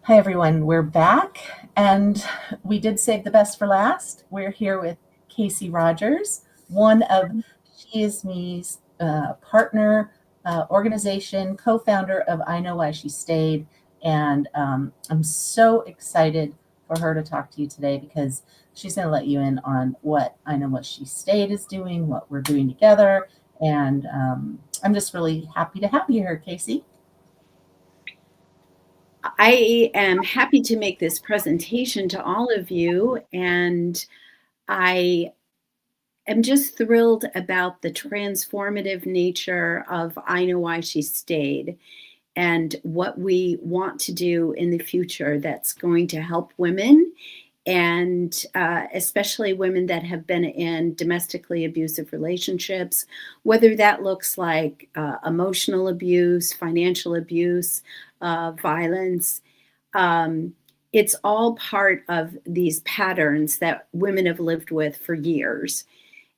Hi, everyone. We're back, and we did save the best for last. We're here with Kasey Rogers, one of She Is Me's partner organization, co-founder of I Know Why She Stayed, and I'm so excited for her to talk to you today because she's going to let you in on what I Know What She Stayed is doing, what we're doing together, and I'm just really happy to have you here, Kasey. I am happy to make this presentation to all of you, and I am just thrilled about the transformative nature of I Know Why She Stayed and what we want to do in the future that's going to help women and especially women that have been in domestically abusive relationships, whether that looks like emotional abuse, financial abuse, violence. Um, it's all part of these patterns that women have lived with for years.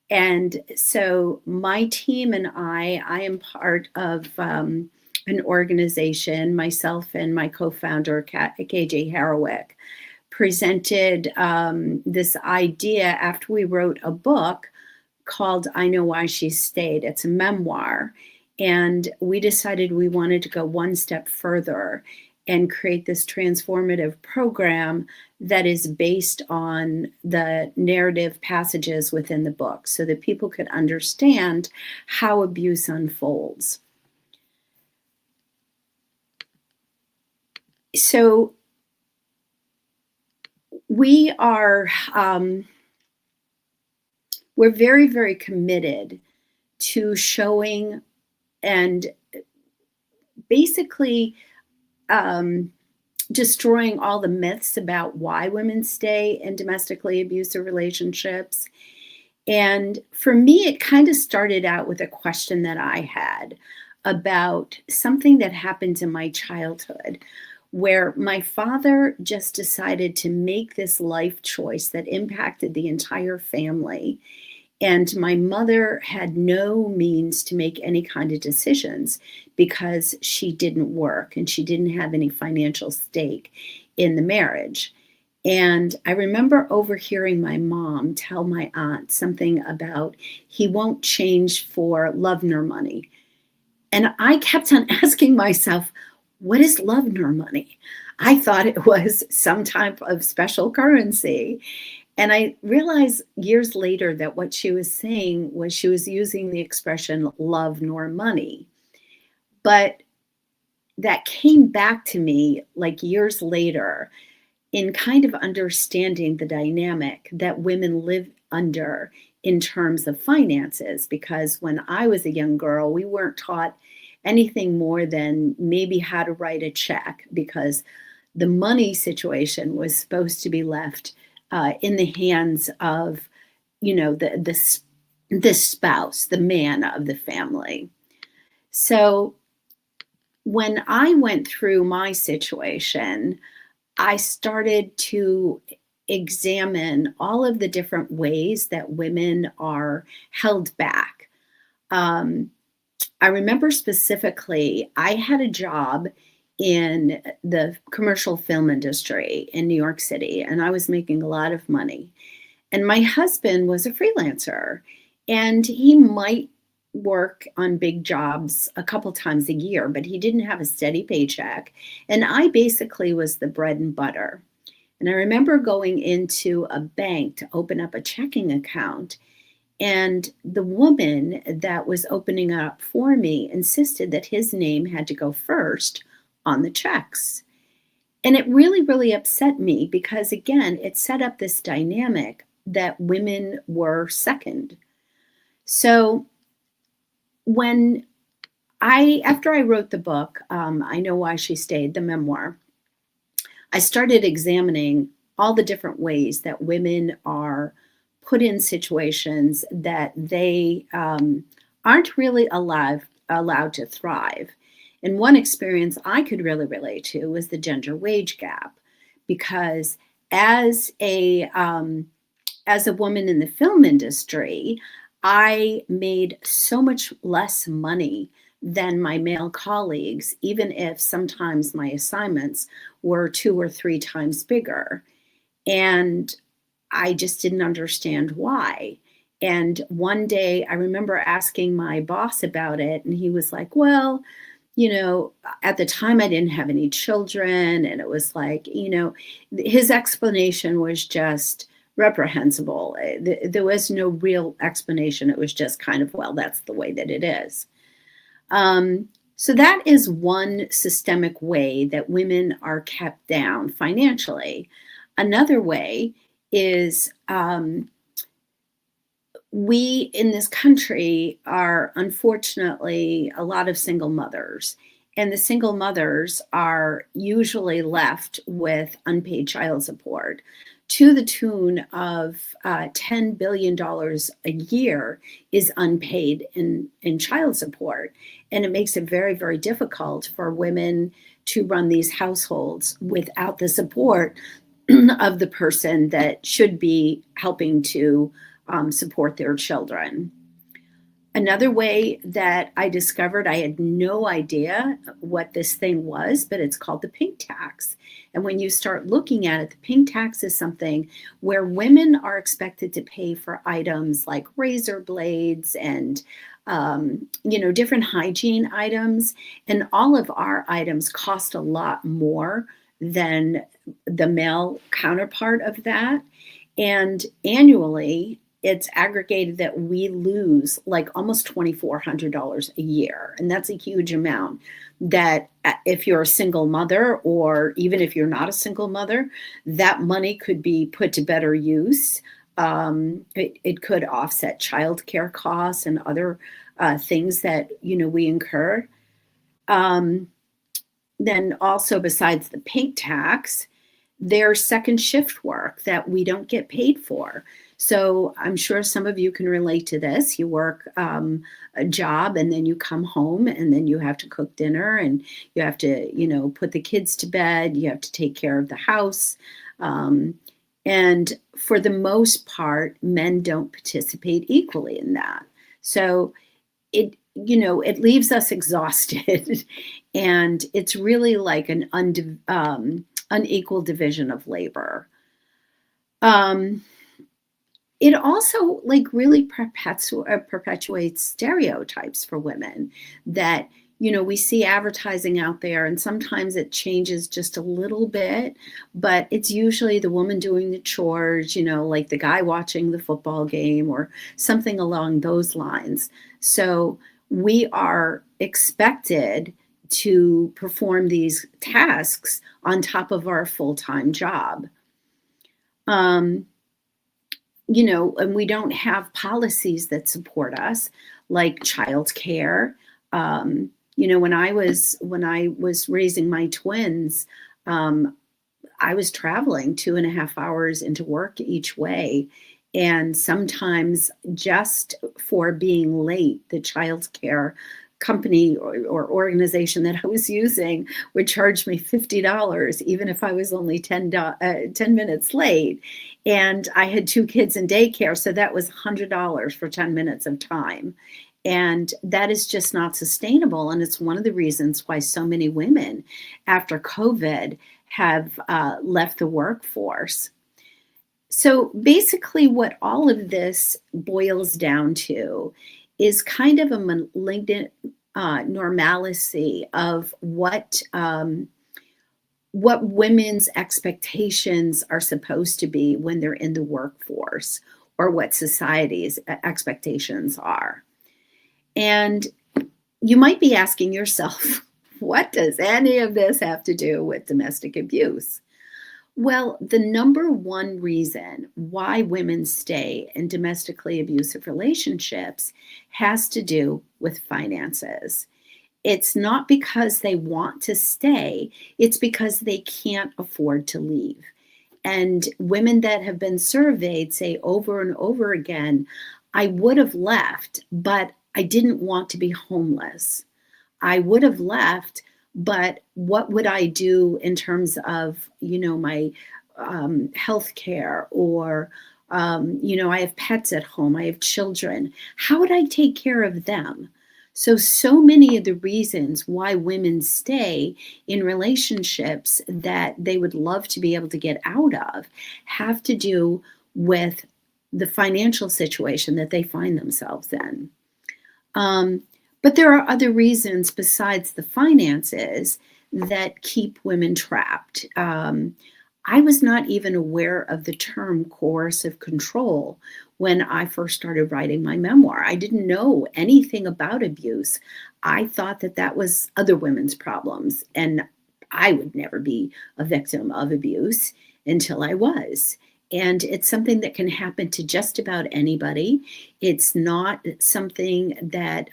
And so my team and I am part of an organization, myself and my co-founder, KJ Harowick, presented this idea after we wrote a book called I Know Why She Stayed. It's a memoir. And we decided we wanted to go one step further and create this transformative program that is based on the narrative passages within the book so that people could understand how abuse unfolds. So we are we're very, very committed to showing and basically destroying all the myths about why women stay in domestically abusive relationships. And for me, it kind of started out with a question that I had about something that happened in my childhood where my father just decided to make this life choice that impacted the entire family. And my mother had no means to make any kind of decisions because she didn't work and she didn't have any financial stake in the marriage. And I remember overhearing my mom tell my aunt something about he won't change for love nor money. And I kept on asking myself, what is love nor money? I thought it was some type of special currency. And I realized years later that what she was saying was she was using the expression love nor money. But that came back to me like years later in kind of understanding the dynamic that women live under in terms of finances. Because when I was a young girl, we weren't taught anything more than maybe how to write a check because the money situation was supposed to be left in the hands of, the spouse, the man of the family. So when I went through my situation, I started to examine all of the different ways that women are held back. I remember specifically, I had a job in the commercial film industry in New York City, and I was making a lot of money. And my husband was a freelancer, and he might work on big jobs a couple times a year, but he didn't have a steady paycheck. And I basically was the bread and butter. And I remember going into a bank to open up a checking account. And the woman that was opening up for me insisted that his name had to go first on the checks. And it really, really upset me because, again, it set up this dynamic that women were second. So after I wrote the book, I Know Why She Stayed, the memoir, I started examining all the different ways that women are put in situations that they aren't really allowed to thrive. And one experience I could really relate to was the gender wage gap, because as a woman in the film industry, I made so much less money than my male colleagues, even if sometimes my assignments were 2 or 3 times bigger. And I just didn't understand why. And one day I remember asking my boss about it, and he was like, well, at the time I didn't have any children. And it was like, his explanation was just reprehensible. There was no real explanation. It was just kind of, well, that's the way that it is. So that is one systemic way that women are kept down financially. Another way is we in this country are unfortunately a lot of single mothers. And the single mothers are usually left with unpaid child support to the tune of $10 billion a year is unpaid in child support. And it makes it very, very difficult for women to run these households without the support of the person that should be helping to support their children. Another way that I discovered, I had no idea what this thing was, but it's called the pink tax. And when you start looking at it, the pink tax is something where women are expected to pay for items like razor blades and different hygiene items. And all of our items cost a lot more than the male counterpart of that. And annually, it's aggregated that we lose like almost $2,400 a year. And that's a huge amount that if you're a single mother, or even if you're not a single mother, that money could be put to better use. It could offset childcare costs and other things that, we incur. Then also, besides the pink tax, there's second shift work that we don't get paid for. So I'm sure some of you can relate to this. You work a job and then you come home and then you have to cook dinner and you have to, put the kids to bed. You have to take care of the house. And for the most part, men don't participate equally in that. So it leaves us exhausted. And it's really like an unequal division of labor. It also really perpetuates stereotypes for women that, we see advertising out there, and sometimes it changes just a little bit, but it's usually the woman doing the chores, like the guy watching the football game or something along those lines. So we are expected to perform these tasks on top of our full-time job. And we don't have policies that support us, like childcare. When I was raising my twins, I was traveling 2.5 hours into work each way. And sometimes just for being late, the childcare company or organization that I was using would charge me $50, even if I was only 10 minutes late. And I had 2 kids in daycare, so that was $100 for 10 minutes of time. And that is just not sustainable. And it's one of the reasons why so many women after COVID have left the workforce. So basically what all of this boils down to is kind of a malignant normalcy of what women's expectations are supposed to be when they're in the workforce, or what society's expectations are. And you might be asking yourself, what does any of this have to do with domestic abuse? Well, the number one reason why women stay in domestically abusive relationships has to do with finances. It's not because they want to stay, it's because they can't afford to leave. And women that have been surveyed say over and over again, I would have left, but I didn't want to be homeless. I would have left, but what would I do in terms of, my health care, or, I have pets at home, I have children. How would I take care of them? So many of the reasons why women stay in relationships that they would love to be able to get out of have to do with the financial situation that they find themselves in. Um, but there are other reasons besides the finances that keep women trapped. I was not even aware of the term coercive control when I first started writing my memoir. I didn't know anything about abuse. I thought that that was other women's problems, and I would never be a victim of abuse until I was. And it's something that can happen to just about anybody. It's not something that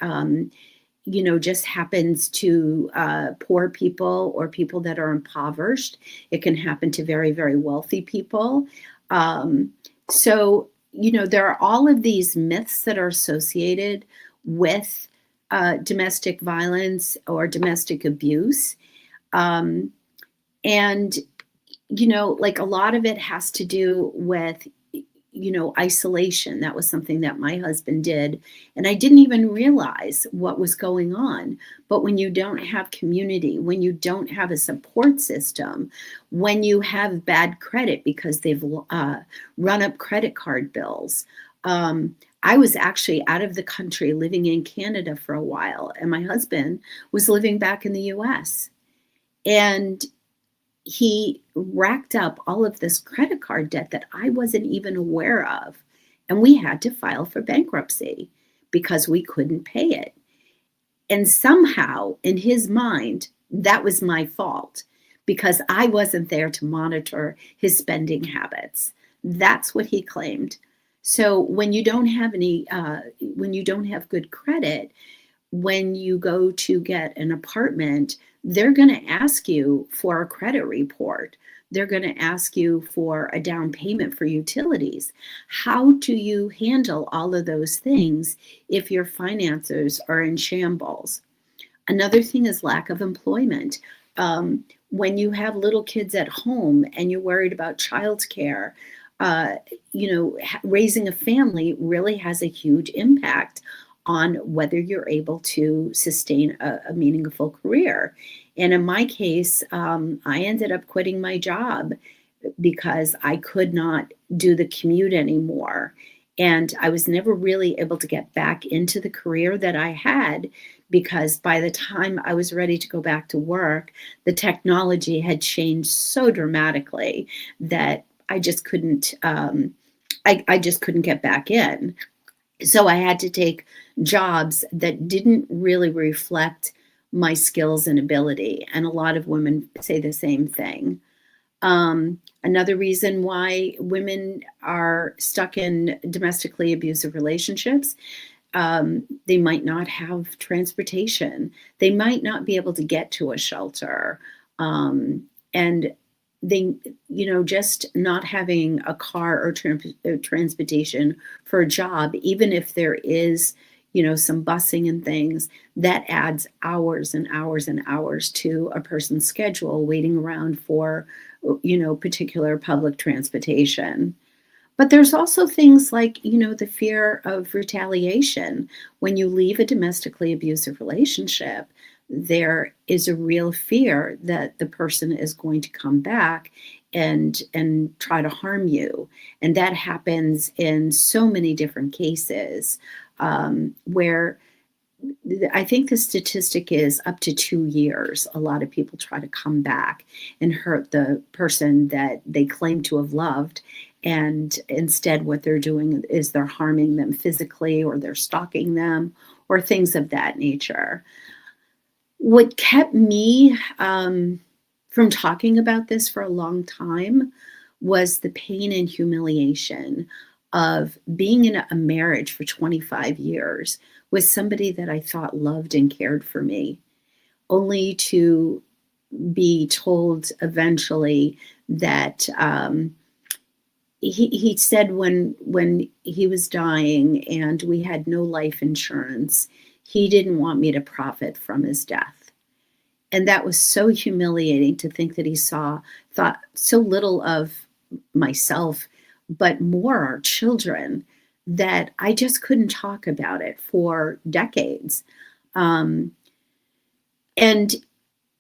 just happens to poor people or people that are impoverished. It can happen to very, very wealthy people. So there are all of these myths that are associated with domestic violence or domestic abuse. Um, and, like a lot of it has to do with isolation. That was something that my husband did. And I didn't even realize what was going on. But when you don't have community, when you don't have a support system, when you have bad credit because they've run up credit card bills. I was actually out of the country living in Canada for a while, and my husband was living back in the US. And he racked up all of this credit card debt that I wasn't even aware of. And we had to file for bankruptcy because we couldn't pay it. And somehow, in his mind, that was my fault because I wasn't there to monitor his spending habits. That's what he claimed. So when you don't have when you don't have good credit, when you go to get an apartment, they're going to ask you for a credit report. They're going to ask you for a down payment for utilities. How do you handle all of those things if your finances are in shambles? Another thing is lack of employment. When you have little kids at home and you're worried about childcare, raising a family really has a huge impact on whether you're able to sustain a meaningful career. And in my case, I ended up quitting my job because I could not do the commute anymore. And I was never really able to get back into the career that I had because by the time I was ready to go back to work, the technology had changed so dramatically that I just couldn't. I just couldn't get back in. So I had to take jobs that didn't really reflect my skills and ability. And a lot of women say the same thing. Another reason why women are stuck in domestically abusive relationships, they might not have transportation. They might not be able to get to a shelter. And they, just not having a car or transportation for a job, even if there is, some busing and things, that adds hours and hours and hours to a person's schedule waiting around for, particular public transportation. But there's also things like, the fear of retaliation. When you leave a domestically abusive relationship, there is a real fear that the person is going to come back and try to harm you. And that happens in so many different cases where I think the statistic is up to 2 years. A lot of people try to come back and hurt the person that they claim to have loved. And instead, what they're doing is they're harming them physically, or they're stalking them, or things of that nature. What kept me from talking about this for a long time was the pain and humiliation of being in a marriage for 25 years with somebody that I thought loved and cared for me, only to be told eventually that he said when he was dying and we had no life insurance, he didn't want me to profit from his death. And that was so humiliating to think that he thought so little of myself, but more our children, that I just couldn't talk about it for decades. Um, and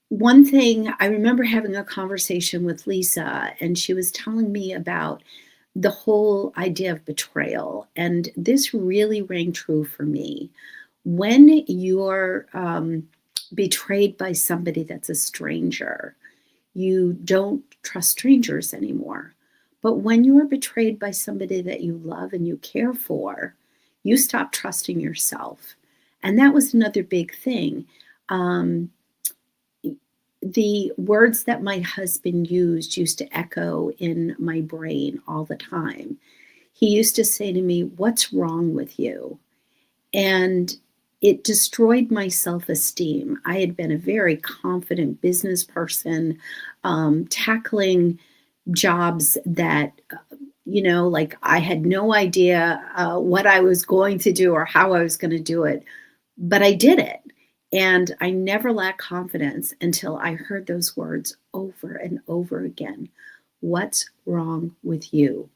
one thing, I remember having a conversation with Lisa, and she was telling me about the whole idea of betrayal. And this really rang true for me. When you're betrayed by somebody that's a stranger, you don't trust strangers anymore. But when you are betrayed by somebody that you love and you care for, you stop trusting yourself. And that was another big thing. Um, the words that my husband used to echo in my brain all the time. He used to say to me, "What's wrong with you?" And it destroyed my self-esteem. I had been a very confident business person, tackling jobs that, like I had no idea what I was going to do or how I was going to do it, but I did it. And I never lacked confidence until I heard those words over and over again. What's wrong with you?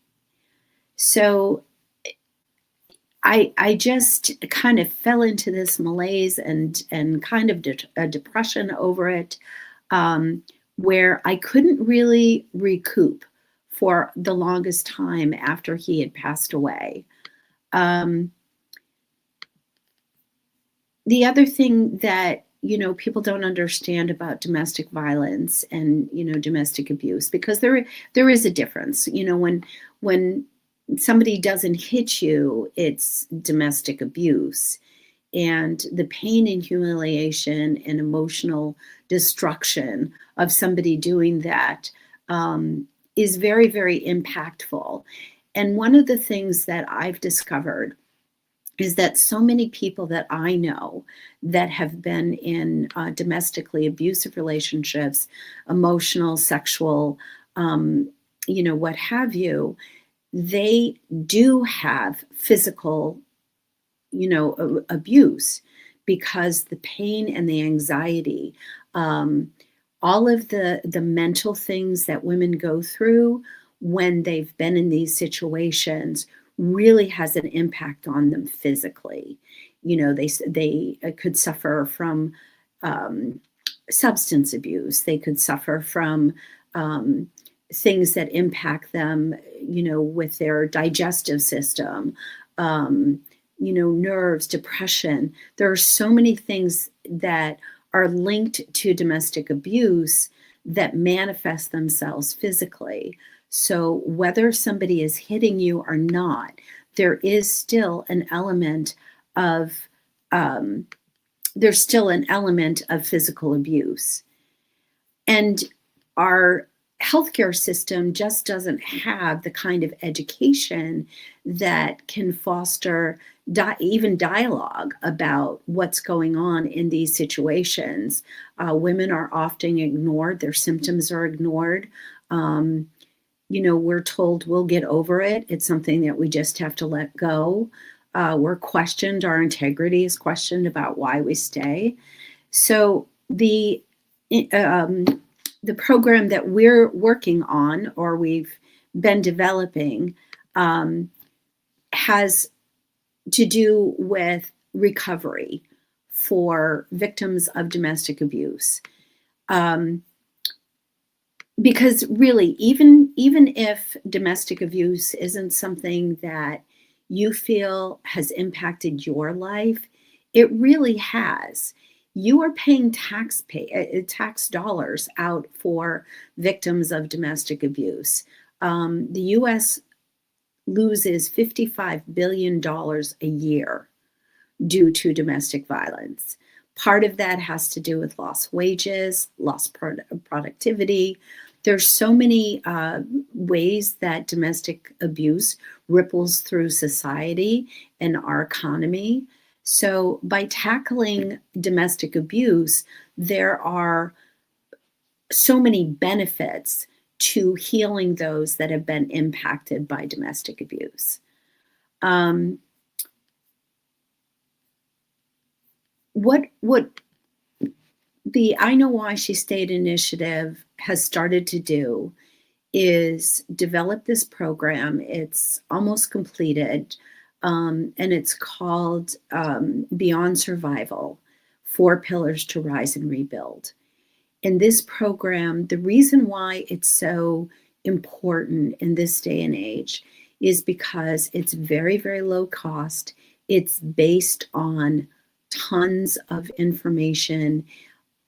So I just kind of fell into this malaise and kind of a depression over it, um, where I couldn't really recoup for the longest time after he had passed away. Um, the other thing that people don't understand about domestic violence and domestic abuse, because there is a difference. When somebody doesn't hit you, it's domestic abuse, and the pain and humiliation and emotional destruction of somebody doing that is very, very impactful. And one of the things that I've discovered is that so many people that I know that have been in domestically abusive relationships, emotional, sexual, what have you, they do have physical, abuse, because the pain and the anxiety, um, all of the mental things that women go through when they've been in these situations really has an impact on them physically. They could suffer from um, substance abuse. They could suffer from um, things that impact them, with their digestive system, um, nerves, depression. There are so many things that are linked to domestic abuse that manifest themselves physically. So whether somebody is hitting you or not, there is still an element of um, there's still an element of physical abuse. And our healthcare system just doesn't have the kind of education that can foster even dialogue about what's going on in these situations. Women are often ignored, their symptoms are ignored. We're told we'll get over it. It's something that we just have to let go. We're questioned, our integrity is questioned about why we stay. So um, the program that we're working on, or we've been developing, has to do with recovery for victims of domestic abuse. Because really, even if domestic abuse isn't something that you feel has impacted your life, it really has. You are paying tax dollars out for victims of domestic abuse. The U.S. loses $55 billion a year due to domestic violence. Part of that has to do with lost wages, lost productivity. There's so many ways that domestic abuse ripples through society and our economy. So by tackling domestic abuse, there are so many benefits to healing those that have been impacted by domestic abuse. What the I Know Why She Stayed initiative has started to do is develop this program. It's almost completed, and it's called Beyond Survival, 4 Pillars to Rise and Rebuild. In this program, the reason why it's so important in this day and age is because it's very, very low cost. It's based on tons of information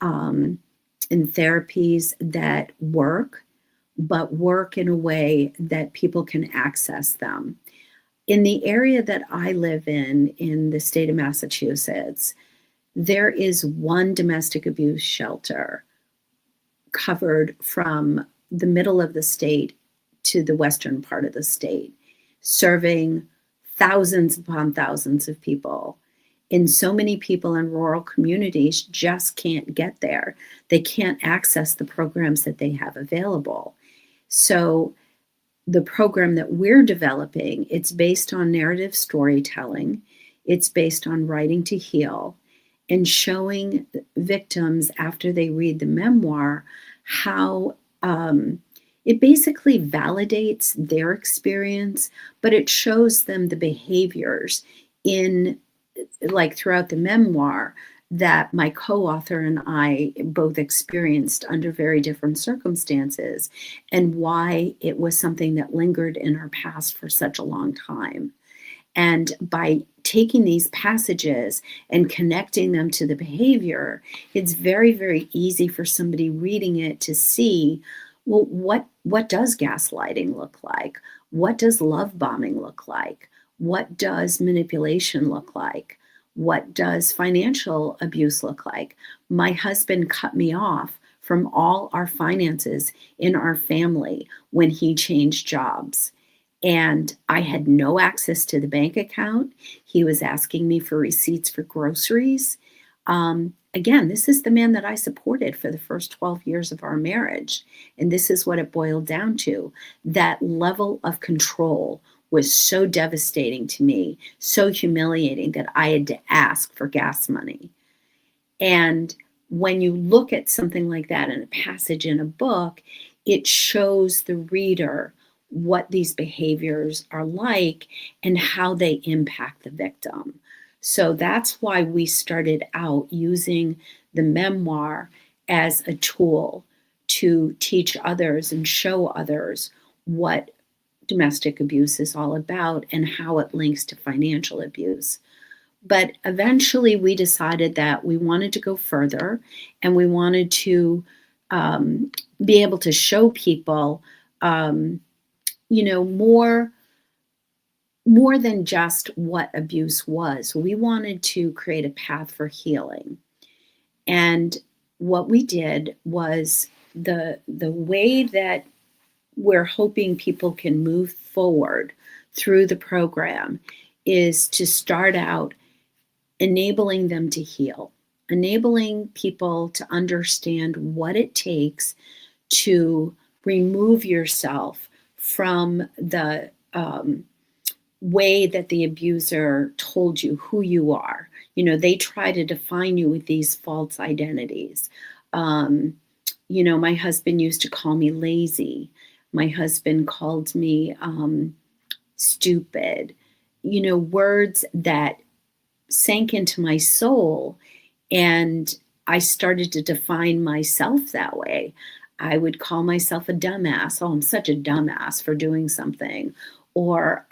and therapies that work, but work in a way that people can access them. In the area that I live in the state of Massachusetts, there is one domestic abuse shelter covered from the middle of the state to the western part of the state, serving thousands upon thousands of people. And so many people in rural communities just can't get there. They can't access the programs that they have available. So the program that we're developing, it's based on narrative storytelling. It's based on writing to heal and showing victims after they read the memoir how it basically validates their experience, but it shows them the behaviors in, like throughout the memoir, that my co-author and I both experienced under very different circumstances, and why it was something that lingered in our past for such a long time. And by taking these passages and connecting them to the behavior, it's very, very easy for somebody reading it to see, well, what does gaslighting look like? What does love bombing look like? What does manipulation look like? What does financial abuse look like? My husband cut me off from all our finances in our family when he changed jobs. And I had no access to the bank account. He was asking me for receipts for groceries. Again, this is the man that I supported for the first 12 years of our marriage. And this is what it boiled down to. That level of control was so devastating to me, so humiliating, that I had to ask for gas money. And when you look at something like that in a passage in a book, it shows the reader what these behaviors are like and how they impact the victim. So that's why we started out using the memoir as a tool to teach others and show others what domestic abuse is all about and how it links to financial abuse. But eventually we decided that we wanted to go further, and we wanted to be able to show people more than just what abuse was. We wanted to create a path for healing. And what we did was the way that we're hoping people can move forward through the program is to start out enabling them to heal, enabling people to understand what it takes to remove yourself from the way that the abuser told you who you are. They try to define you with these false identities. My husband used to call me lazy. My husband called me stupid, words that sank into my soul. And I started to define myself that way. I would call myself a dumbass. Oh, I'm such a dumbass for doing something. Or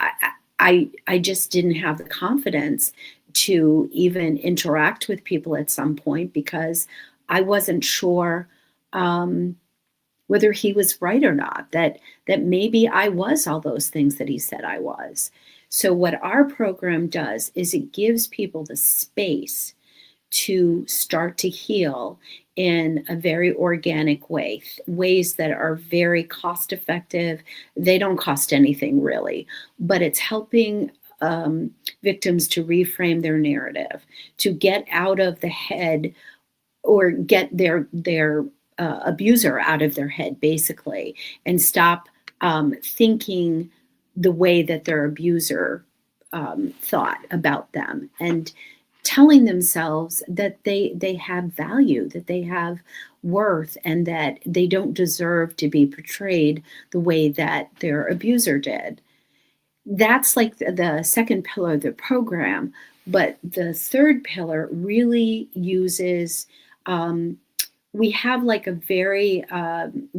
I just didn't have the confidence to even interact with people at some point because I wasn't sure whether he was right or not, that maybe I was all those things that he said I was. So what our program does is it gives people the space to start to heal in a very organic way, ways that are very cost effective. They don't cost anything really, but it's helping victims to reframe their narrative, to get out of the head, or get their abuser out of their head, basically, and stop thinking the way that their abuser thought about them, and telling themselves that they have value, that they have worth, and that they don't deserve to be portrayed the way that their abuser did. That's like the second pillar of the program. But the third pillar really uses, we have like a very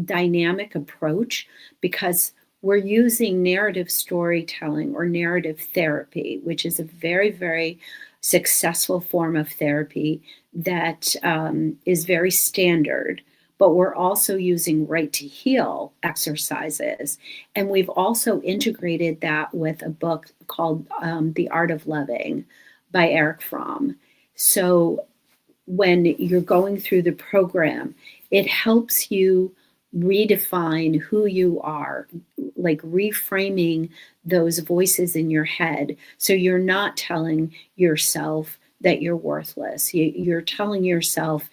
dynamic approach because we're using narrative storytelling or narrative therapy, which is a very, very successful form of therapy that is very standard. But we're also using right to heal exercises. And we've also integrated that with a book called The Art of Loving by Eric Fromm. So when you're going through the program, it helps you redefine who you are, like reframing those voices in your head. So you're not telling yourself that you're worthless. You're telling yourself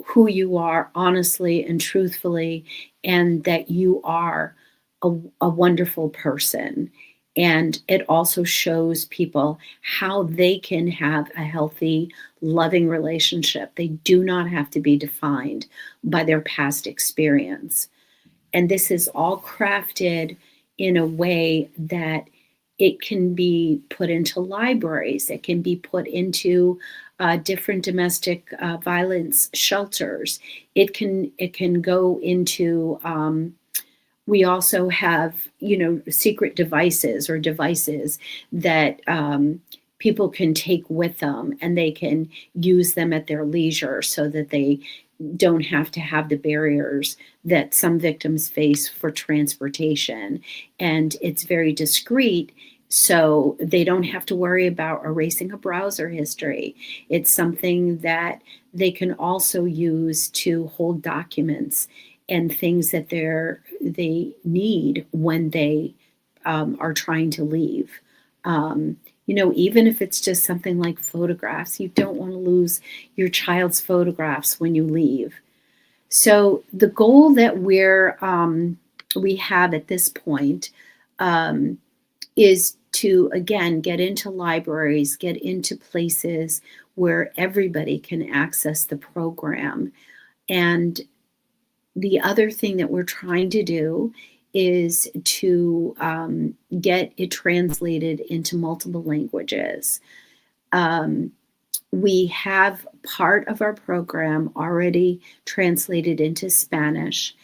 who you are honestly and truthfully, and that you are a wonderful person. And it also shows people how they can have a healthy, loving relationship. They do not have to be defined by their past experience. And this is all crafted in a way that it can be put into libraries, it can be put into different domestic violence shelters. It can go into we also have, secret devices or devices that people can take with them, and they can use them at their leisure so that they don't have to have the barriers that some victims face for transportation. And it's very discreet, so they don't have to worry about erasing a browser history. It's something that they can also use to hold documents and things that they need when they are trying to leave. Even if it's just something like photographs, you don't want to lose your child's photographs when you leave. So the goal that we have at this point is to, again, get into libraries, get into places where everybody can access the program. And the other thing that we're trying to do is to get it translated into multiple languages. We have part of our program already translated into Spanish,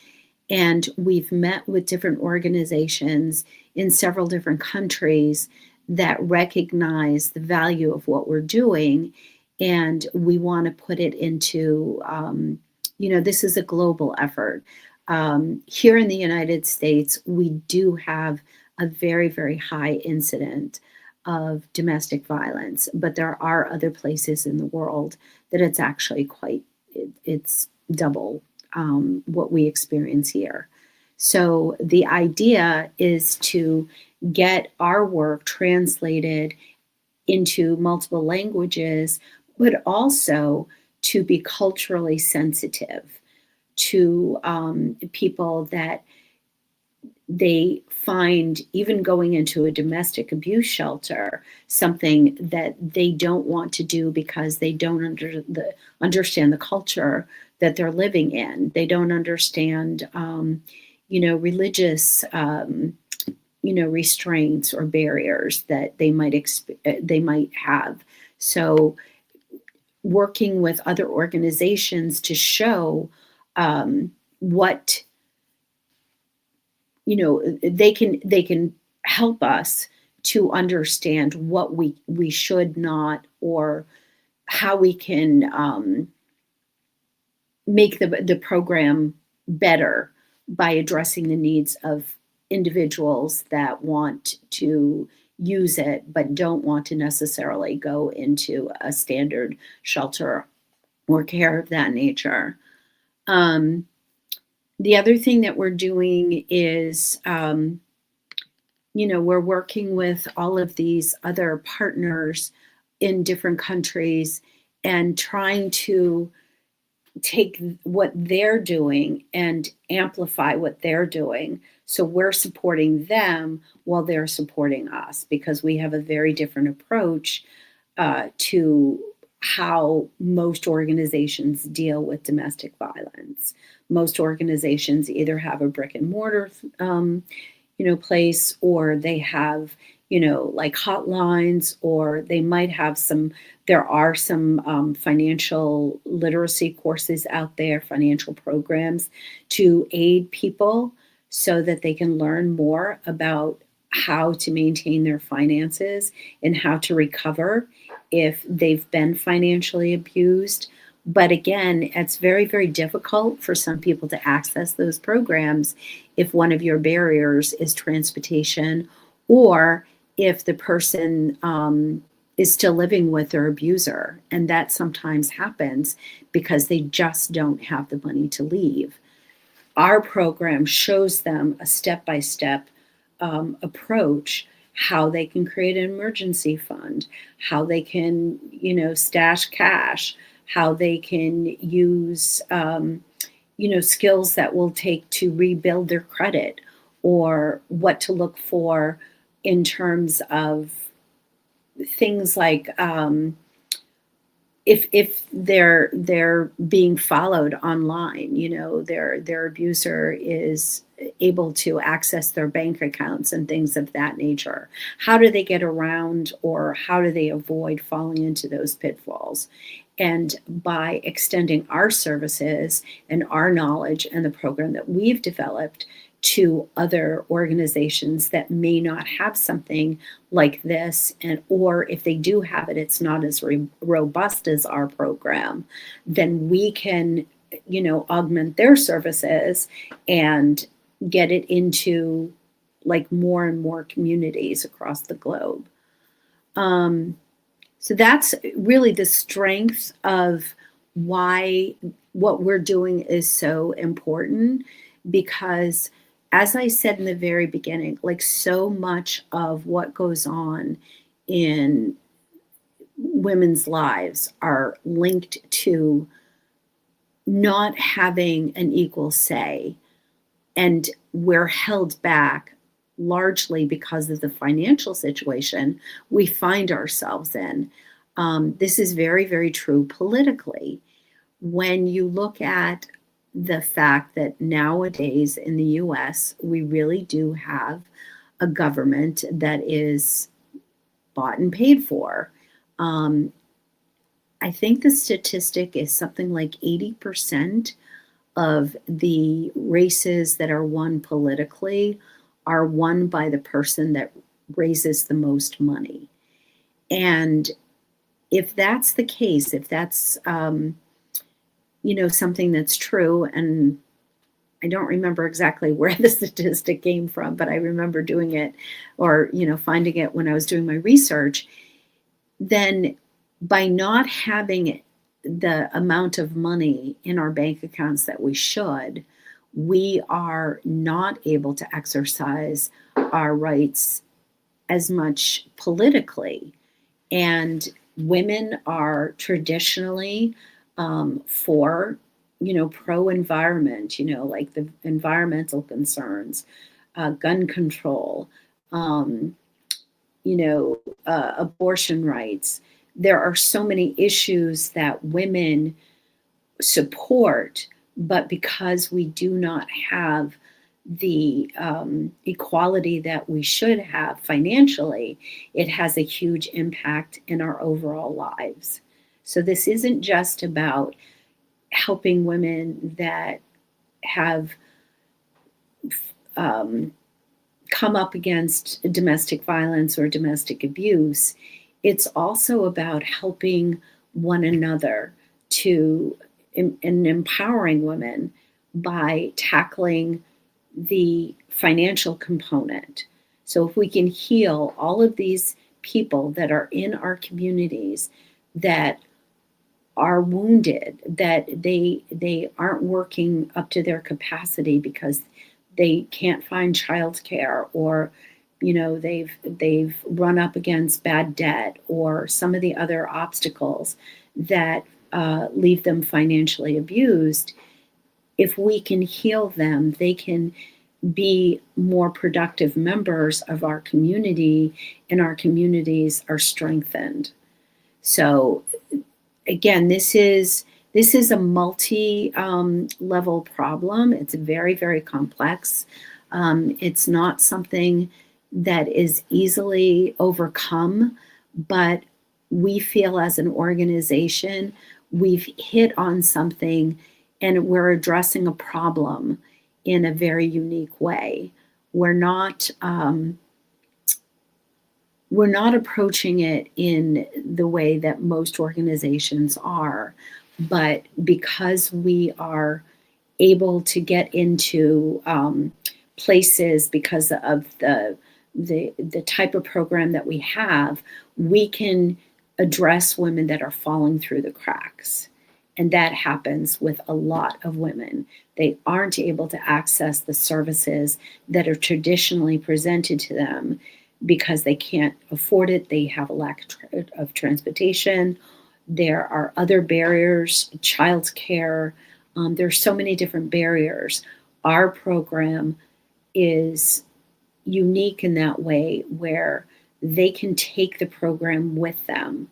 and we've met with different organizations in several different countries that recognize the value of what we're doing, and we want to put it into, this is a global effort. Here in the United States, we do have a very, very high incident of domestic violence, but there are other places in the world that it's actually it's double what we experience here. So the idea is to get our work translated into multiple languages, but also to be culturally sensitive to people that they find, even going into a domestic abuse shelter, something that they don't want to do because they don't understand the culture that they're living in. They don't understand, religious, restraints or barriers that they might have. So, working with other organizations to show what they can help us to understand what we should not, or how we can make the program better by addressing the needs of individuals that want to use it but don't want to necessarily go into a standard shelter or care of that nature. The other thing that we're doing is, we're working with all of these other partners in different countries and trying to take what they're doing and amplify what they're doing. So we're supporting them while they're supporting us, because we have a very different approach to how most organizations deal with domestic violence. Most organizations either have a brick and mortar place, or they have like hotlines, or they might have there are some financial literacy courses out there, financial programs to aid people so that they can learn more about how to maintain their finances and how to recover if they've been financially abused. But again, it's very, very difficult for some people to access those programs if one of your barriers is transportation, or if the person is still living with their abuser. And that sometimes happens because they just don't have the money to leave. Our program shows them a step-by-step approach, how they can create an emergency fund, how they can, stash cash, how they can use, skills that will take to rebuild their credit, or what to look for in terms of things like if they're being followed online, their abuser is able to access their bank accounts and things of that nature. How do they get around, or how do they avoid falling into those pitfalls? And by extending our services and our knowledge and the program that we've developed to other organizations that may not have something like this, or if they do have it, it's not as robust as our program, then we can, augment their services and get it into like more and more communities across the globe. So that's really the strength of why what we're doing is so important, because as I said in the very beginning, like so much of what goes on in women's lives are linked to not having an equal say. And we're held back largely because of the financial situation we find ourselves in. This is very, very true politically. When you look at the fact that nowadays in the US, we really do have a government that is bought and paid for. I think the statistic is something like 80% of the races that are won politically are won by the person that raises the most money. And if that's the case, if that's, something that's true, and I don't remember exactly where the statistic came from, but I remember doing it, or, finding it when I was doing my research, then by not having the amount of money in our bank accounts that we should, we are not able to exercise our rights as much politically. And women are traditionally for, pro-environment, like the environmental concerns, gun control, abortion rights. There are so many issues that women support, but because we do not have the equality that we should have financially, it has a huge impact in our overall lives. So this isn't just about helping women that have come up against domestic violence or domestic abuse. It's also about helping one another and empowering women by tackling the financial component. So if we can heal all of these people that are in our communities that are wounded, that they aren't working up to their capacity because they can't find childcare, or they've run up against bad debt or some of the other obstacles that leave them financially abused. If we can heal them, they can be more productive members of our community, and our communities are strengthened. So again, this is a multi-level problem. It's very, very complex. It's not something that is easily overcome, but we feel as an organization we've hit on something and we're addressing a problem in a very unique way. We're not we're not approaching it in the way that most organizations are, but because we are able to get into places because of the type of program that we have, we can address women that are falling through the cracks. And that happens with a lot of women. They aren't able to access the services that are traditionally presented to them because they can't afford it. They have a lack of transportation. There are other barriers, childcare. There's so many different barriers. Our program is unique in that way where they can take the program with them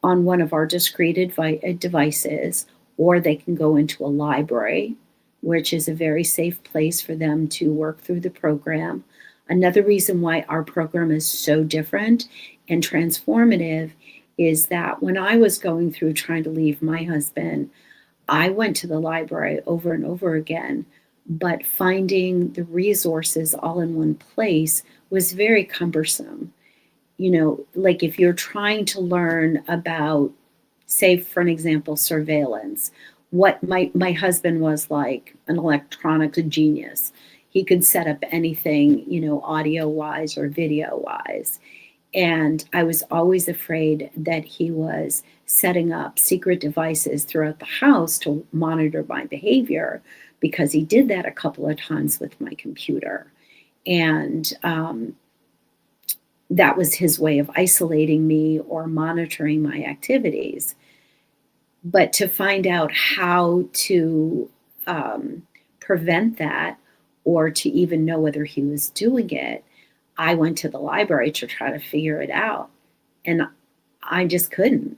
on one of our discrete devices, or they can go into a library, which is a very safe place for them to work through the program. Another reason why our program is so different and transformative is that when I was going through trying to leave my husband, I went to the library over and over again, but finding the resources all in one place was very cumbersome. Like if you're trying to learn about, say, for an example, surveillance, what my husband was like an electronics genius. He could set up anything, audio wise or video wise. And I was always afraid that he was setting up secret devices throughout the house to monitor my behavior, because he did that a couple of times with my computer. And that was his way of isolating me or monitoring my activities. But to find out how to prevent that, or to even know whether he was doing it, I went to the library to try to figure it out. And I just couldn't.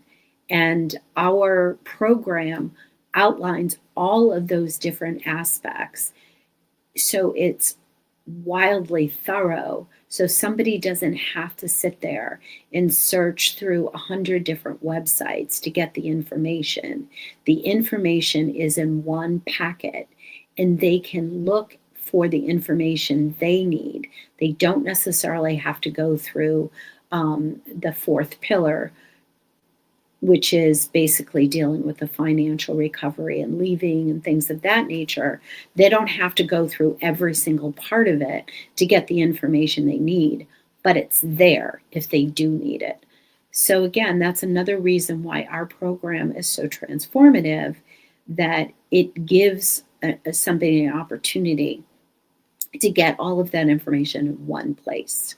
And our program outlines all of those different aspects. So it's wildly thorough. So somebody doesn't have to sit there and search through 100 different websites to get the information. The information is in one packet, and they can look for the information they need. They don't necessarily have to go through the fourth pillar, which is basically dealing with the financial recovery and leaving and things of that nature. They don't have to go through every single part of it to get the information they need, but it's there if they do need it. So again, that's another reason why our program is so transformative, that it gives somebody an opportunity to get all of that information in one place.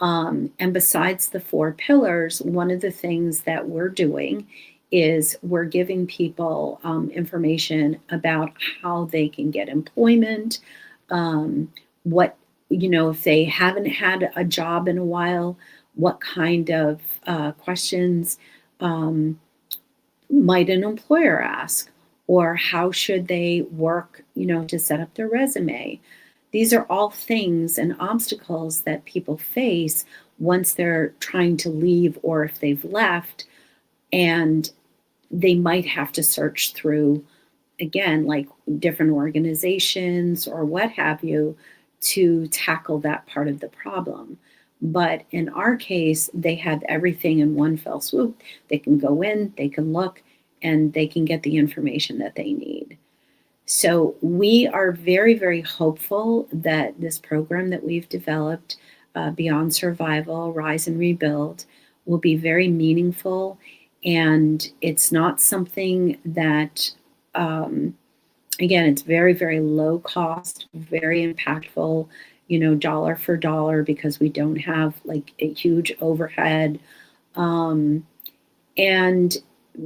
And besides the 4 pillars, one of the things that we're doing is we're giving people information about how they can get employment, if they haven't had a job in a while, what kind of questions might an employer ask, or how should they work, to set up their resume. These are all things and obstacles that people face once they're trying to leave, or if they've left, and they might have to search through, again, like different organizations or what have you, to tackle that part of the problem. But in our case, they have everything in one fell swoop. They can go in, they can look, and they can get the information that they need. So we are very, very hopeful that this program that we've developed, Beyond Survival, Rise and Rebuild, will be very meaningful. And it's not something that, again, it's very, very low cost, very impactful, dollar for dollar, because we don't have like a huge overhead. And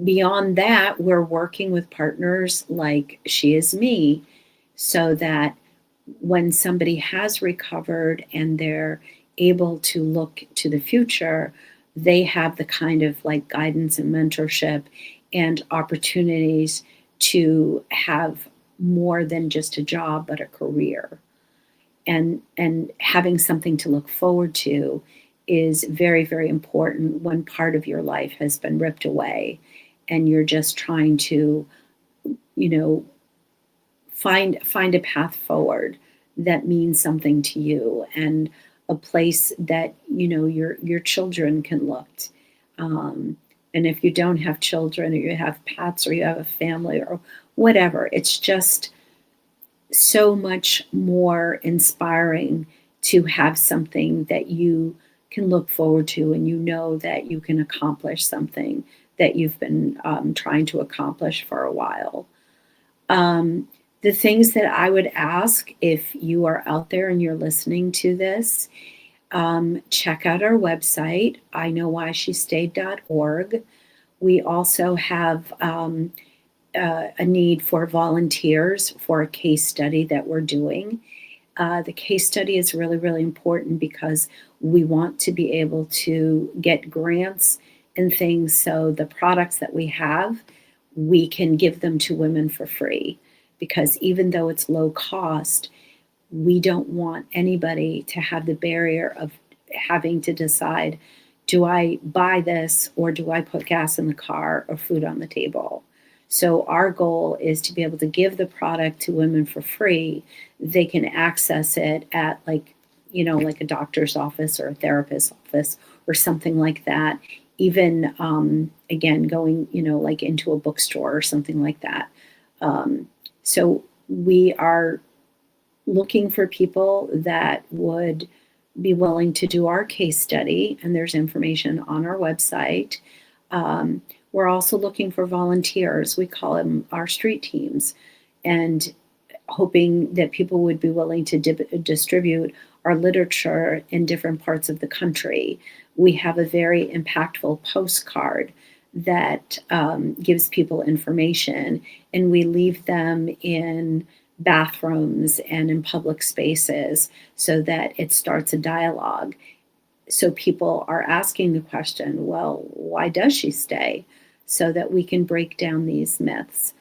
beyond that, we're working with partners like She Is Me, so that when somebody has recovered and they're able to look to the future, they have the kind of like guidance and mentorship and opportunities to have more than just a job, but a career. and having something to look forward to is very, very important when part of your life has been ripped away and you're just trying to, you know, find a path forward that means something to you, and a place that, you know, your children can look. Um, and if you don't have children, or you have pets, or you have a family, or whatever, it's just so much more inspiring to have something that you can look forward to, and you know that you can accomplish something that you've been trying to accomplish for a while. Um, the things that I would ask, if you are out there and you're listening to this, check out our website, iknowwhyshe stayed.org. We also have a need for volunteers for a case study that we're doing. The case study is really, really important because we want to be able to get grants and things, so the products that we have, we can give them to women for free. Because even though it's low cost, we don't want anybody to have the barrier of having to decide, do I buy this, or do I put gas in the car or food on the table? So our goal is to be able to give the product to women for free. They can access it at, like, you know, like a doctor's office or a therapist's office or something like that. Even again, going, you know, like into a bookstore or something like that. So we are looking for people that would be willing to do our case study, and there's information on our website. We're also looking for volunteers. We call them our street teams, and hoping that people would be willing to distribute our literature in different parts of the country. We have a very impactful postcard that gives people information, and we leave them in bathrooms and in public spaces so that it starts a dialogue. So people are asking the question, well, why does she stay? So that we can break down these myths.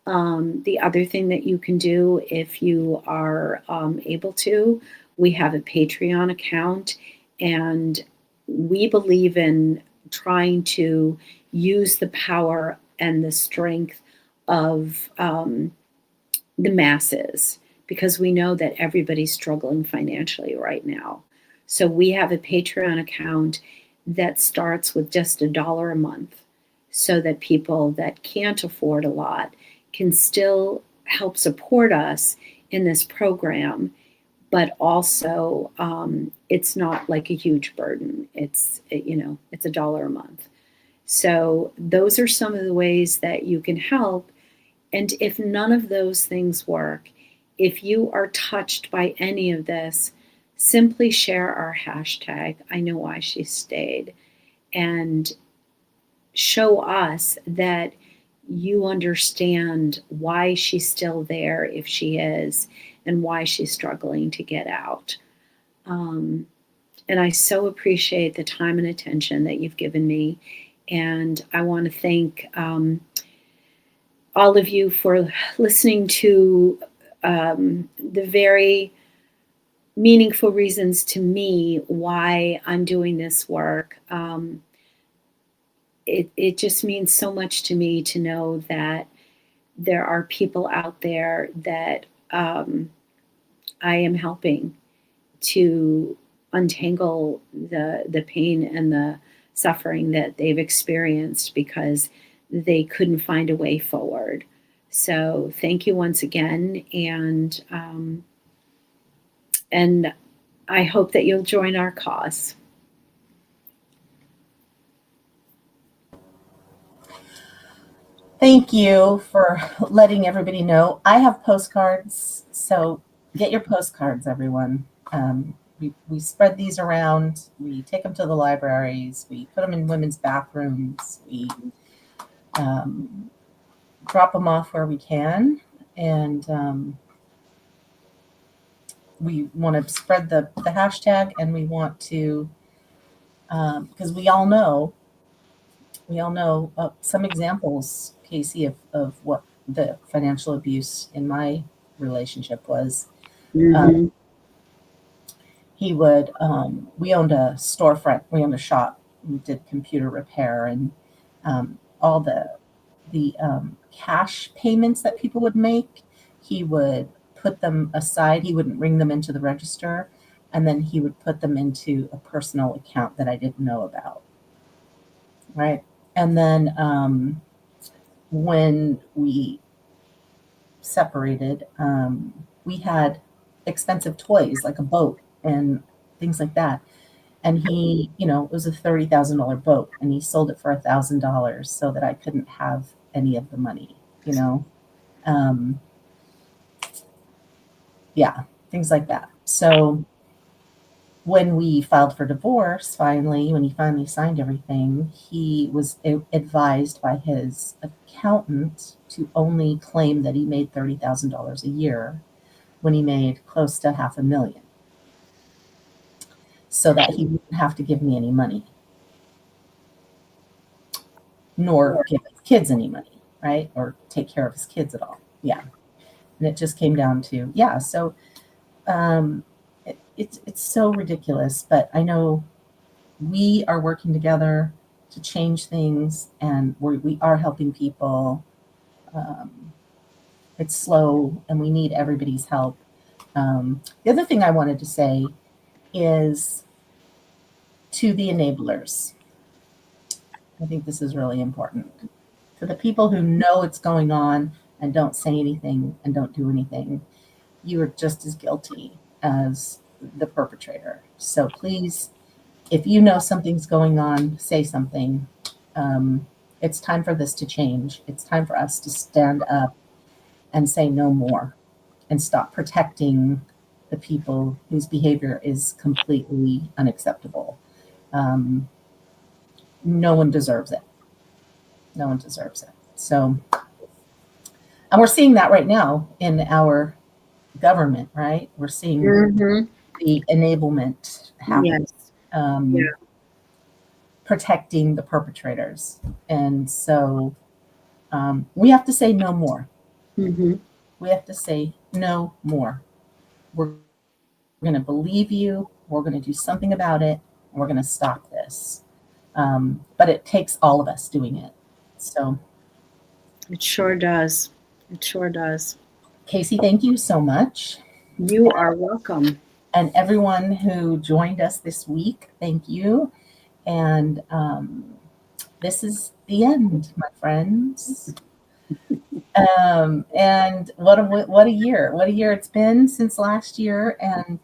The other thing that you can do, if you are able to, we have a Patreon account, and we believe in trying to use the power and the strength of the masses, because we know that everybody's struggling financially right now. So we have a Patreon account that starts with just $1 a month, so that people that can't afford a lot can still help support us in this program, but also it's not like a huge burden. It's, you know, it's $1 a month. So those are some of the ways that you can help. And if none of those things work, if you are touched by any of this, simply share our hashtag, I know why she stayed, and show us that you understand why she's still there, if she is, and why she's struggling to get out. And I so appreciate the time and attention that you've given me. And I want to thank all of you for listening to the very meaningful reasons to me why I'm doing this work. It just means so much to me to know that there are people out there that I am helping to untangle the pain and the suffering that they've experienced because they couldn't find a way forward. So thank you once again, and I hope that you'll join our cause. Thank you for letting everybody know. I have postcards, so get your postcards, everyone. We spread these around. We take them to the libraries. We put them in women's bathrooms. We drop them off where we can. And we want to spread the hashtag, and we want to, because we all know some examples, Kasey, of what the financial abuse in my relationship was. Mm-hmm. he would, we owned a storefront, we owned a shop, we did computer repair, and all the cash payments that people would make, he would put them aside. He wouldn't bring them into the register, and then he would put them into a personal account that I didn't know about. Right. And then when we separated, we had expensive toys like a boat and things like that. And he, it was a $30,000 boat, and he sold it for $1,000 so that I couldn't have any of the money, um, yeah, things like that. So when we filed for divorce, when he finally signed everything, he was advised by his accountant to only claim that he made $30,000 a year when he made close to $500,000, so that he wouldn't have to give me any money, nor give his kids any money, right? Or take care of his kids at all. Yeah. And it just came down to, yeah. So it's so ridiculous, but I know we are working together to change things, and we are helping people. It's slow, and we need everybody's help. The other thing I wanted to say is to the enablers. I think this is really important. To the people who know it's going on and don't say anything and don't do anything, you are just as guilty as the perpetrator. So please, if you know something's going on, say something. It's time for this to change. It's time for us to stand up and say no more, and stop protecting the people whose behavior is completely unacceptable. No one deserves it. No one deserves it. So, and we're seeing that right now in our government, right? We're seeing the enablement happen. Yes. Yeah. Protecting the perpetrators. And so we have to say no more. We have to say no more. We're going to believe you. We're going to do something about it. And we're going to stop this. But it takes all of us doing it. So it sure does. It sure does. Kasey, thank you so much. You are welcome. And everyone who joined us this week, thank you. And this is the end, my friends. And what a year! What a year it's been since last year. And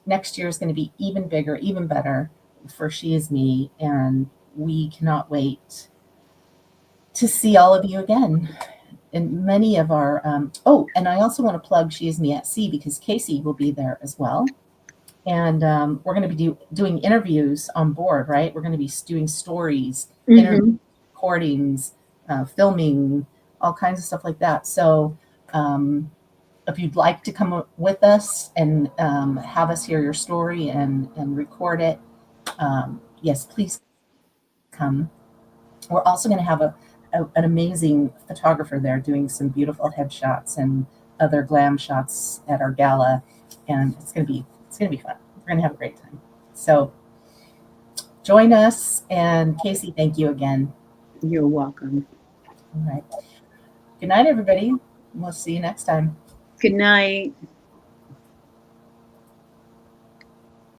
next year is going to be even bigger, even better for She Is Me. And we cannot wait to see all of you again. And many of our, and I also want to plug She Is Me at Sea, because Kasey will be there as well. And we're going to be doing interviews on board, right? We're going to be doing stories, interviews, recordings, filming, all kinds of stuff like that. So if you'd like to come with us and have us hear your story and record it, yes, please come. We're also going to have an amazing photographer there doing some beautiful headshots and other glam shots at our gala, and it's going to be fun. We're going to have a great time. So join us. And Kasey, thank you again. You're welcome. All right. Good night, everybody. We'll see you next time. Good night.